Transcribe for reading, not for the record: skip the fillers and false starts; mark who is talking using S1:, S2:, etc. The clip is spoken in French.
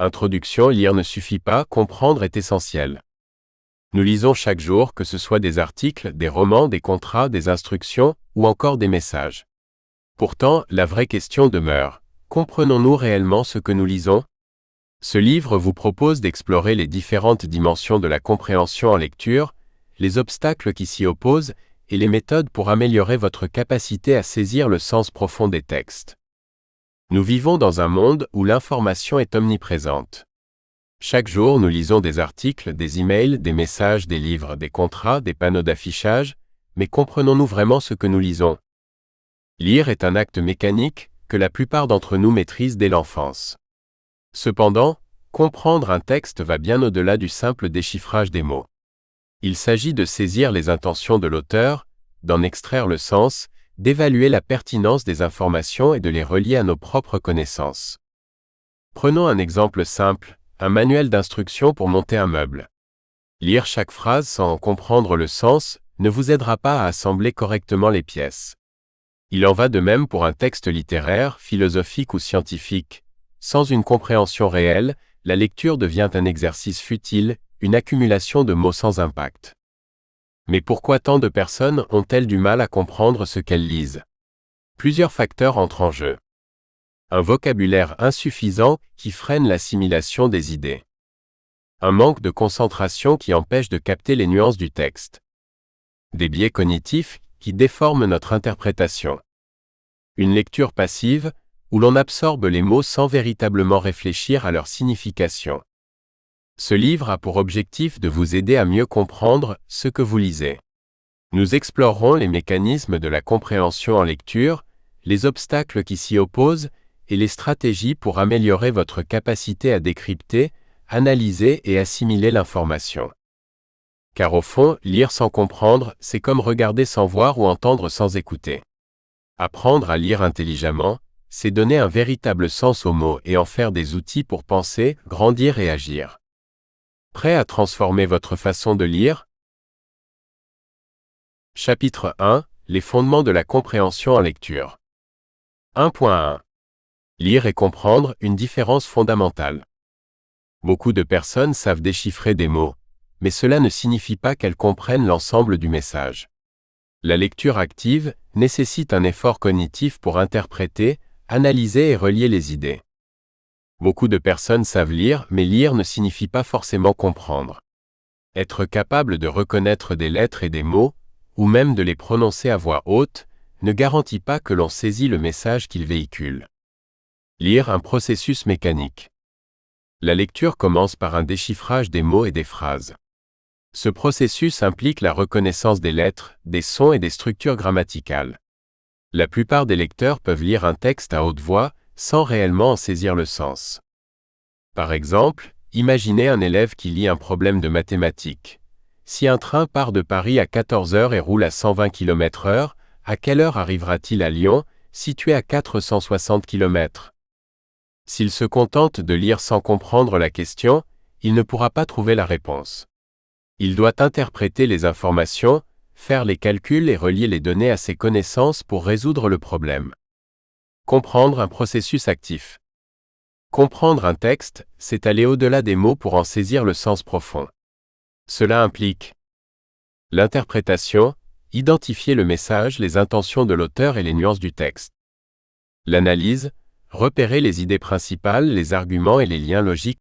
S1: Introduction. Lire ne suffit pas, comprendre est essentiel. Nous lisons chaque jour, que ce soit des articles, des romans, des contrats, des instructions, ou encore des messages. Pourtant, la vraie question demeure: comprenons-nous réellement ce que nous lisons? Ce livre vous propose d'explorer les différentes dimensions de la compréhension en lecture, les obstacles qui s'y opposent, et les méthodes pour améliorer votre capacité à saisir le sens profond des textes. Nous vivons dans un monde où l'information est omniprésente. Chaque jour, nous lisons des articles, des emails, des messages, des livres, des contrats, des panneaux d'affichage, mais comprenons-nous vraiment ce que nous lisons? Lire est un acte mécanique que la plupart d'entre nous maîtrisent dès l'enfance. Cependant, comprendre un texte va bien au-delà du simple déchiffrage des mots. Il s'agit de saisir les intentions de l'auteur, d'en extraire le sens, d'évaluer la pertinence des informations et de les relier à nos propres connaissances. Prenons un exemple simple, un manuel d'instruction pour monter un meuble. Lire chaque phrase sans en comprendre le sens ne vous aidera pas à assembler correctement les pièces. Il en va de même pour un texte littéraire, philosophique ou scientifique. Sans une compréhension réelle, la lecture devient un exercice futile, une accumulation de mots sans impact. Mais pourquoi tant de personnes ont-elles du mal à comprendre ce qu'elles lisent? Plusieurs facteurs entrent en jeu. Un vocabulaire insuffisant qui freine l'assimilation des idées. Un manque de concentration qui empêche de capter les nuances du texte. Des biais cognitifs qui déforment notre interprétation. Une lecture passive, où l'on absorbe les mots sans véritablement réfléchir à leur signification. Ce livre a pour objectif de vous aider à mieux comprendre ce que vous lisez. Nous explorerons les mécanismes de la compréhension en lecture, les obstacles qui s'y opposent et les stratégies pour améliorer votre capacité à décrypter, analyser et assimiler l'information. Car au fond, lire sans comprendre, c'est comme regarder sans voir ou entendre sans écouter. Apprendre à lire intelligemment, c'est donner un véritable sens aux mots et en faire des outils pour penser, grandir et agir. Prêt à transformer votre façon de lire? Chapitre 1. Les fondements de la compréhension en lecture. 1.1. Lire et comprendre, une différence fondamentale. Beaucoup de personnes savent déchiffrer des mots, mais cela ne signifie pas qu'elles comprennent l'ensemble du message. La lecture active nécessite un effort cognitif pour interpréter, analyser et relier les idées. Beaucoup de personnes savent lire, mais lire ne signifie pas forcément comprendre. Être capable de reconnaître des lettres et des mots, ou même de les prononcer à voix haute, ne garantit pas que l'on saisit le message qu'ils véhiculent. Lire, un processus mécanique. La lecture commence par un déchiffrage des mots et des phrases. Ce processus implique la reconnaissance des lettres, des sons et des structures grammaticales. La plupart des lecteurs peuvent lire un texte à haute voix, sans réellement en saisir le sens. Par exemple, imaginez un élève qui lit un problème de mathématiques. Si un train part de Paris à 14 h et roule à 120 km/h, à quelle heure arrivera-t-il à Lyon, situé à 460 km? S'il se contente de lire sans comprendre la question, il ne pourra pas trouver la réponse. Il doit interpréter les informations, faire les calculs et relier les données à ses connaissances pour résoudre le problème. Comprendre, un processus actif. Comprendre un texte, c'est aller au-delà des mots pour en saisir le sens profond. Cela implique l'interprétation, identifier le message, les intentions de l'auteur et les nuances du texte. L'analyse, repérer les idées principales, les arguments et les liens logiques.